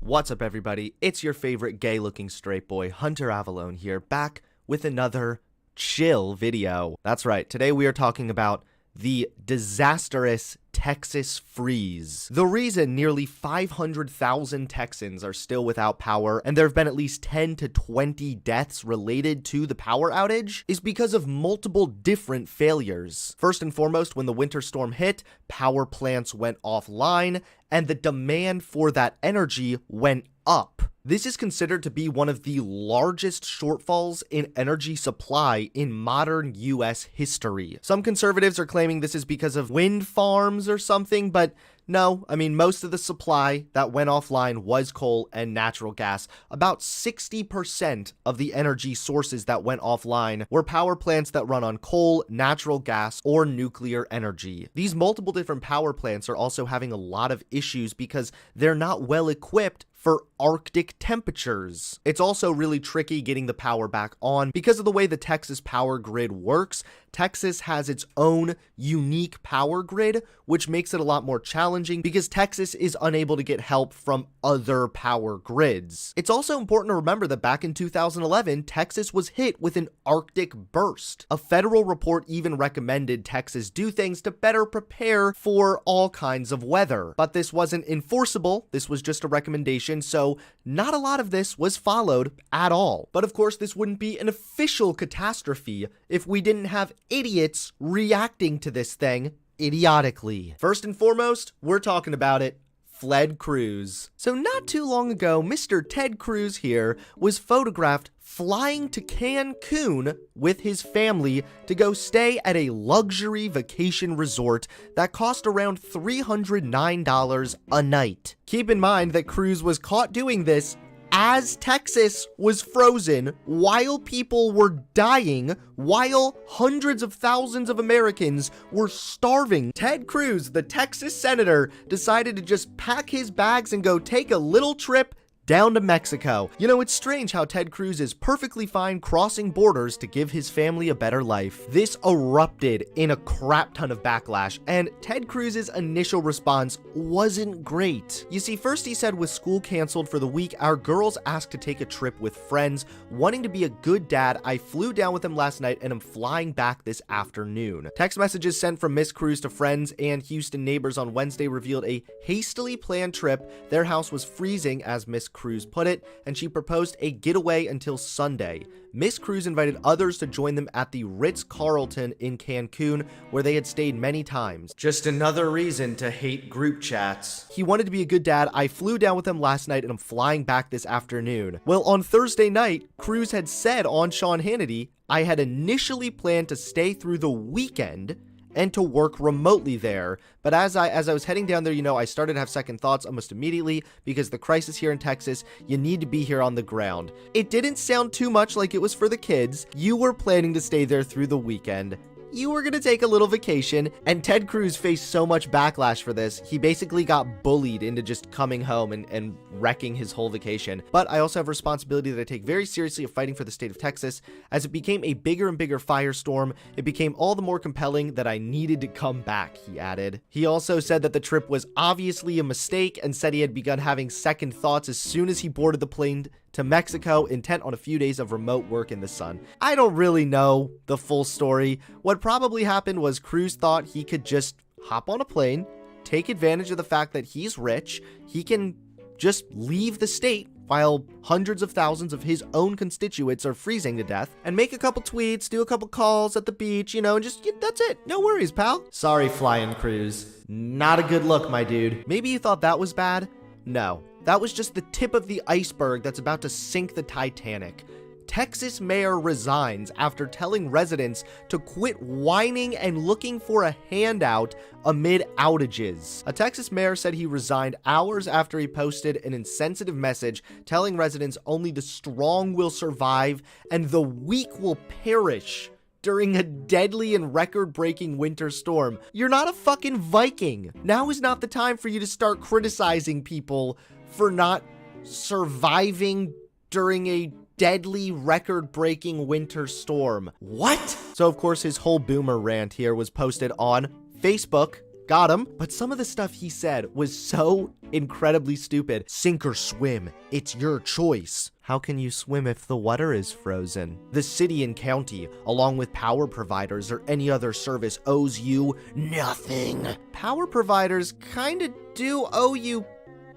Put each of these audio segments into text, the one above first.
What's up, everybody? It's your favorite gay-looking straight boy, Hunter Avallone here, back with another chill video. That's right, today we are talking about the disastrous Texas freeze. The reason nearly 500,000 Texans are still without power, and there have been at least 10 to 20 deaths related to the power outage, is because of multiple different failures. First and foremost, when the winter storm hit, power plants went offline, and the demand for that energy went up. This is considered to be one of the largest shortfalls in energy supply in modern US history. Some conservatives are claiming this is because of wind farms or something, but no, I mean, most of the supply that went offline was coal and natural gas. About 60% of the energy sources that went offline were power plants that run on coal, natural gas, or nuclear energy. These multiple different power plants are also having a lot of issues because they're not well equipped for Arctic temperatures. It's also really tricky getting the power back on because of the way the Texas power grid works. Texas has its own unique power grid, which makes it a lot more challenging because Texas is unable to get help from other power grids. It's also important to remember that back in 2011, Texas was hit with an Arctic burst. A federal report even recommended Texas do things to better prepare for all kinds of weather. But this wasn't enforceable. This was just a recommendation, so not a lot of this was followed at all. But of course, this wouldn't be an official catastrophe if we didn't have idiots reacting to this thing idiotically. First and foremost, we're talking about it. Ted Cruz. So not too long ago, Mr. Ted Cruz here was photographed flying to Cancun with his family to go stay at a luxury vacation resort that cost around $309 a night. Keep in mind that Cruz was caught doing this as Texas was frozen, while people were dying, while hundreds of thousands of Americans were starving. Ted Cruz, the Texas senator, decided to just pack his bags and go take a little trip down to Mexico. You know, it's strange how Ted Cruz is perfectly fine crossing borders to give his family a better life. This erupted in a crap ton of backlash, and Ted Cruz's initial response wasn't great. You see, first he said, with school canceled for the week, our girls asked to take a trip with friends. Wanting to be a good dad, I flew down with them last night and I'm flying back this afternoon. Text messages sent from Miss Cruz to friends and Houston neighbors on Wednesday revealed a hastily planned trip. Their house was freezing, as Miss Cruz put it, and she proposed a getaway until Sunday. Miss Cruz invited others to join them at the Ritz-Carlton in Cancun, where they had stayed many times. Just another reason to hate group chats. He wanted to be a good dad. I flew down with them last night and I'm flying back this afternoon. Well, on Thursday night, Cruz had said on Sean Hannity, I had initially planned to stay through the weekend and to work remotely there. But as I was heading down there, you know, I started to have second thoughts almost immediately because the crisis here in Texas, you need to be here on the ground. It didn't sound too much like it was for the kids. You were planning to stay there through the weekend. You were gonna take a little vacation, and Ted Cruz faced so much backlash for this, he basically got bullied into just coming home and wrecking his whole vacation. But I also have a responsibility that I take very seriously of fighting for the state of Texas. As it became a bigger and bigger firestorm, it became all the more compelling that I needed to come back, he added. He also said that the trip was obviously a mistake and said he had begun having second thoughts as soon as he boarded the plane to Mexico, intent on a few days of remote work in the sun. I don't really know the full story. What probably happened was Cruz thought he could just hop on a plane, take advantage of the fact that he's rich, he can just leave the state while hundreds of thousands of his own constituents are freezing to death, and make a couple tweets, do a couple calls at the beach, you know, and just, that's it. No worries, pal. Sorry, Flying Cruz. Not a good look, my dude. Maybe you thought that was bad? No. That was just the tip of the iceberg that's about to sink the Titanic. Texas mayor resigns after telling residents to quit whining and looking for a handout amid outages. A Texas mayor said he resigned hours after he posted an insensitive message telling residents only the strong will survive and the weak will perish during a deadly and record-breaking winter storm. You're not a fucking Viking. Now is not the time for you to start criticizing people for not surviving during a deadly record-breaking winter storm. What? So of course his whole boomer rant here was posted on Facebook got him. But some of the stuff he said was so incredibly stupid. Sink or swim, it's your choice. How can you swim if the water is frozen? The city and county, along with power providers or any other service, owes you nothing. Power providers kinda do owe you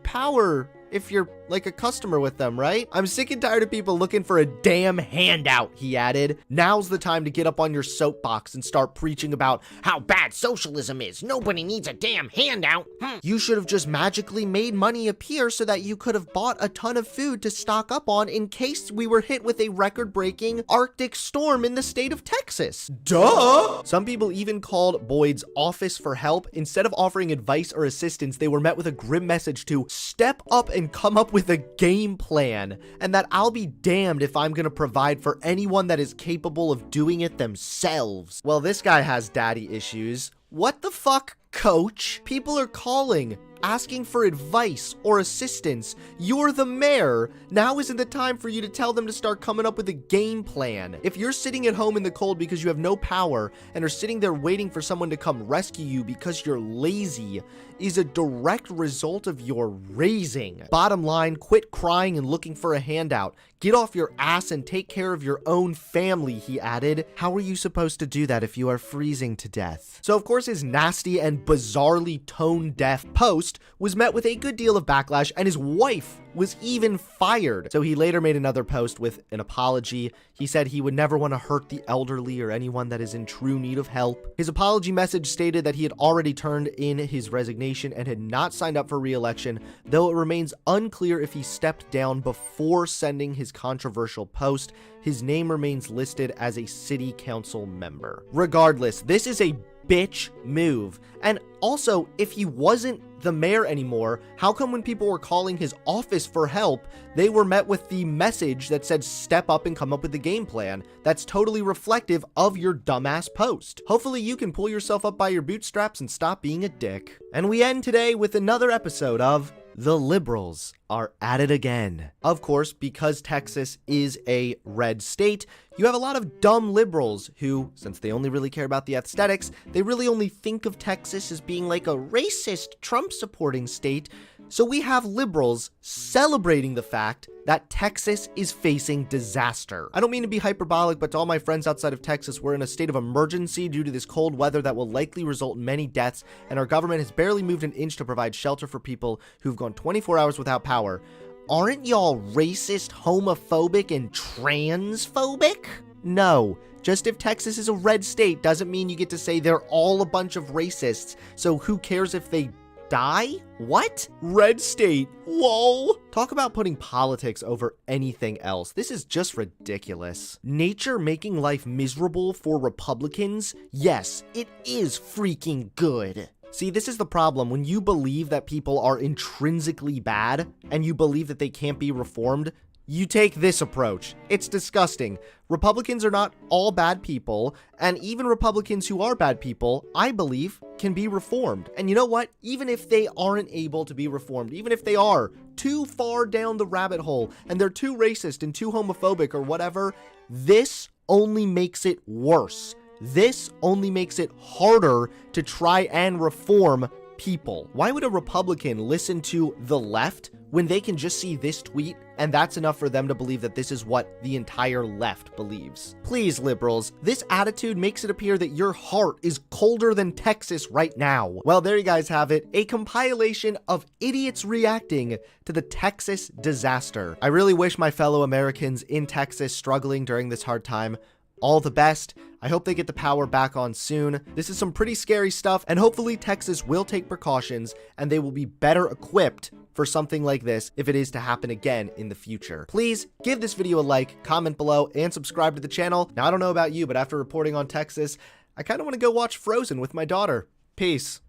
power if you're like a customer with them, right? I'm sick and tired of people looking for a damn handout, he added. Now's the time to get up on your soapbox and start preaching about how bad socialism is. Nobody needs a damn handout. You should have just magically made money appear so that you could have bought a ton of food to stock up on in case we were hit with a record-breaking Arctic storm in the state of Texas. Duh! Some people even called Boyd's office for help. Instead of offering advice or assistance, they were met with a grim message to step up and come up with a game plan, and that I'll be damned if I'm gonna provide for anyone that is capable of doing it themselves. Well, this guy has daddy issues. What the fuck, coach? People are calling, asking for advice or assistance. You're the mayor. Now isn't the time for you to tell them to start coming up with a game plan. If you're sitting at home in the cold because you have no power and are sitting there waiting for someone to come rescue you because you're lazy, is a direct result of your raising. Bottom line, quit crying and looking for a handout. Get off your ass and take care of your own family, he added. How are you supposed to do that if you are freezing to death? So of course his nasty and bizarrely tone-deaf post was met with a good deal of backlash, and his wife was even fired. So he later made another post with an apology. He said he would never want to hurt the elderly or anyone that is in true need of help. His apology message stated that he had already turned in his resignation and had not signed up for re-election, though it remains unclear if he stepped down before sending his controversial post. His name remains listed as a city council member. Regardless, this is a bitch move. And also, if he wasn't the mayor anymore, how come when people were calling his office for help, they were met with the message that said step up and come up with a game plan? That's totally reflective of your dumbass post. Hopefully you can pull yourself up by your bootstraps and stop being a dick. And we end today with another episode of The Liberals Are At It Again. Of course, because Texas is a red state, you have a lot of dumb liberals who, since they only really care about the aesthetics, they really only think of Texas as being like a racist, Trump-supporting state. So we have liberals celebrating the fact that Texas is facing disaster. I don't mean to be hyperbolic, but to all my friends outside of Texas, we're in a state of emergency due to this cold weather that will likely result in many deaths, and our government has barely moved an inch to provide shelter for people who've gone 24 hours without power. Aren't y'all racist, homophobic, and transphobic? No. Just if Texas is a red state doesn't mean you get to say they're all a bunch of racists, so who cares if they die? What? Red state. Lol. Talk about putting politics over anything else. This is just ridiculous. Nature making life miserable for Republicans? Yes, it is freaking good. See, this is the problem. When you believe that people are intrinsically bad and you believe that they can't be reformed, you take this approach. It's disgusting. Republicans are not all bad people, and even Republicans who are bad people, I believe, can be reformed. And you know what? Even if they aren't able to be reformed, even if they are too far down the rabbit hole and they're too racist and too homophobic or whatever, this only makes it worse. This only makes it harder to try and reform people. Why would a Republican listen to the left when they can just see this tweet and that's enough for them to believe that this is what the entire left believes? Please, liberals, this attitude makes it appear that your heart is colder than Texas right now. Well, there you guys have it, a compilation of idiots reacting to the Texas disaster. I really wish my fellow Americans in Texas struggling during this hard time all the best. I hope they get the power back on soon. This is some pretty scary stuff, and hopefully Texas will take precautions and they will be better equipped for something like this if it is to happen again in the future. Please give this video a like, comment below, and subscribe to the channel. Now, I don't know about you, but after reporting on Texas, I kind of want to go watch Frozen with my daughter. Peace.